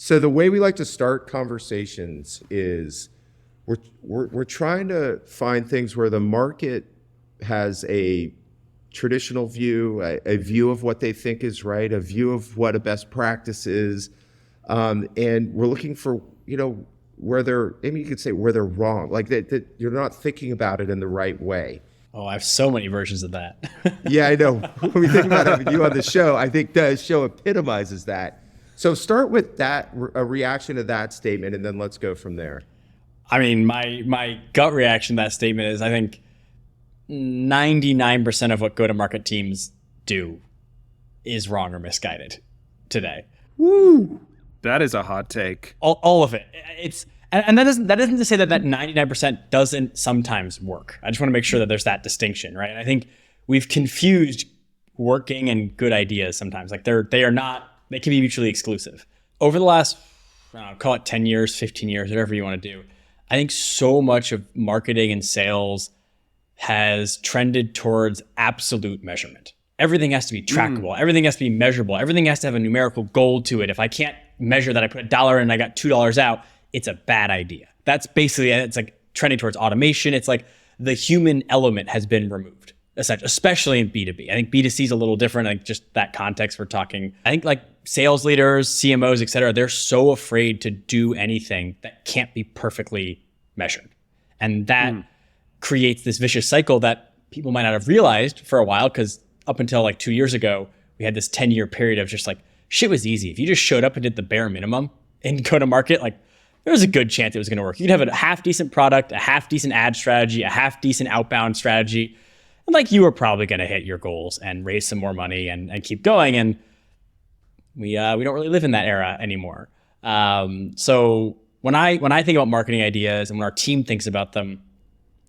So the way we like to start conversations is we're trying to find things where the market has a traditional view, a view of what they think is right, a view of what a best practice is, and we're looking for, where they're, maybe you could say where they're wrong, like that you're not thinking about it in the right way. Oh, I have so many versions of that. Yeah, I know. When we think about having you on the show, I think the show epitomizes that. So start with that, a reaction to that statement, and then let's go from there. I mean, my gut reaction to that statement is I think 99% of what go-to-market teams do is wrong or misguided today. Woo! That is a hot take. All of it. And that isn't to say that 99% doesn't sometimes work. I just want to make sure that there's that distinction, right? And I think we've confused working and good ideas sometimes. Like they can be mutually exclusive. Over the last, call it 10 years, 15 years, whatever you want to do, I think so much of marketing and sales has trended towards absolute measurement. Everything has to be trackable. Everything has to be measurable. Everything has to have a numerical goal to it. If I can't measure that I put $1 in and I got $2 out, it's a bad idea. That's basically, it's like trending towards automation. It's like the human element has been removed, essentially, especially in B2B. I think B2C is a little different, like just that context we're talking. I think like sales leaders, CMOs, et cetera, they're so afraid to do anything that can't be perfectly measured. And that creates this vicious cycle that people might not have realized for a while, because up until like 2 years ago, we had this 10-year period of just like, shit was easy. If you just showed up and did the bare minimum and go to market, like there was a good chance it was going to work. You'd have a half decent product, a half decent ad strategy, a half decent outbound strategy. And like you were probably going to hit your goals and raise some more money and keep going. And we don't really live in that era anymore. So when I think about marketing ideas and when our team thinks about them,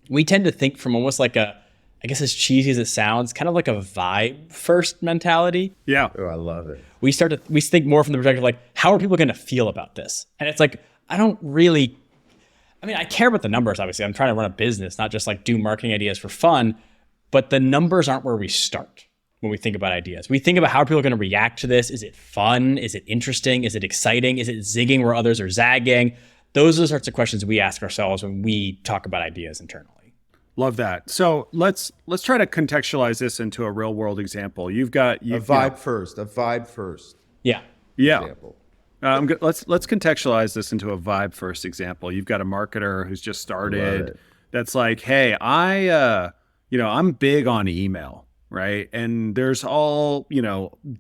we tend to think from almost like I guess as cheesy as it sounds, kind of like a vibe first mentality. Yeah. Oh, I love it. We think more from the perspective of like, how are people going to feel about this? And it's like, I care about the numbers, obviously. I'm trying to run a business, not just like do marketing ideas for fun, but the numbers aren't where we start when we think about ideas. We think about how people are going to react to this. Is it fun? Is it interesting? Is it exciting? Is it zigging where others are zagging? Those are the sorts of questions we ask ourselves when we talk about ideas internally. Love that. So let's try to contextualize this into a real world example. You've got a vibe first. Yeah. Example. Let's contextualize this into a vibe first example. You've got a marketer who's just started that's like, hey, I'm big on email, right? And there's all,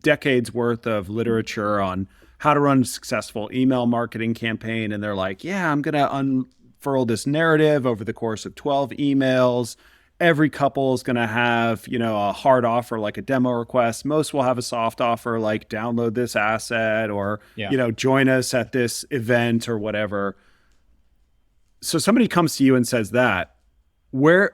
decades worth of literature on how to run a successful email marketing campaign. And they're like, yeah, I'm going to unfurl this narrative over the course of 12 emails. Every couple is going to have, a hard offer, like a demo request. Most will have a soft offer, like download this asset or, join us at this event or whatever. So somebody comes to you and says that, where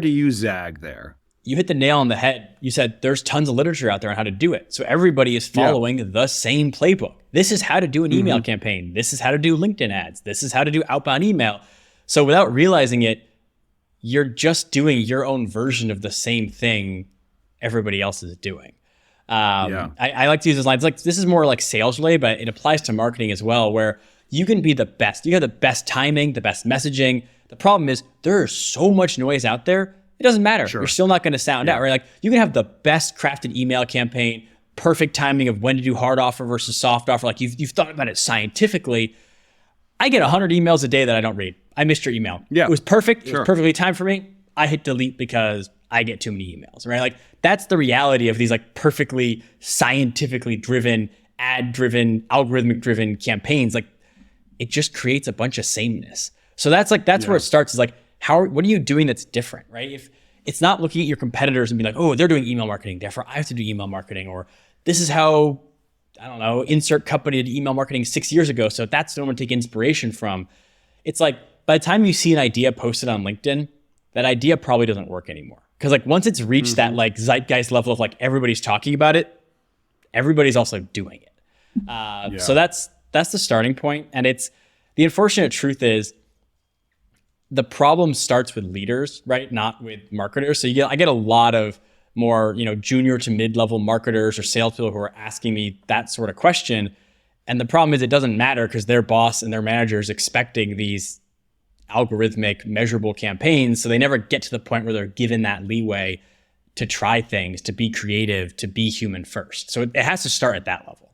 do you zag there? You hit the nail on the head. You said there's tons of literature out there on how to do it. So everybody is following the same playbook. This is how to do an email campaign. This is how to do LinkedIn ads. This is how to do outbound email. So without realizing it, you're just doing your own version of the same thing everybody else is doing. I like to use this line. It's like, this is more like sales related, but it applies to marketing as well, where you can be the best. You have the best timing, the best messaging. The problem is there is so much noise out there. It doesn't matter. Sure. You're still not going to sound out, right? Like you can have the best crafted email campaign, perfect timing of when to do hard offer versus soft offer. Like you've thought about it scientifically. I get 100 emails a day that I don't read. I missed your email. Yeah. It was perfect. It was perfectly timed for me. I hit delete because I get too many emails, right? Like that's the reality of these like perfectly scientifically driven, ad driven, algorithmic driven campaigns. Like it just creates a bunch of sameness. So that's where it starts, is like, what are you doing that's different, right? If it's not looking at your competitors and being like, oh, they're doing email marketing, therefore I have to do email marketing, or this is how, I don't know, insert company did email marketing 6 years ago, so that's what I'm gonna take inspiration from. It's like, by the time you see an idea posted on LinkedIn, that idea probably doesn't work anymore. Because like once it's reached that like zeitgeist level of like everybody's talking about it, everybody's also doing it. So that's the starting point. And it's, the unfortunate truth is, the problem starts with leaders, right? Not with marketers. So I get a lot of more, junior to mid-level marketers or salespeople who are asking me that sort of question. And the problem is it doesn't matter because their boss and their manager is expecting these algorithmic measurable campaigns. So they never get to the point where they're given that leeway to try things, to be creative, to be human first. So it has to start at that level.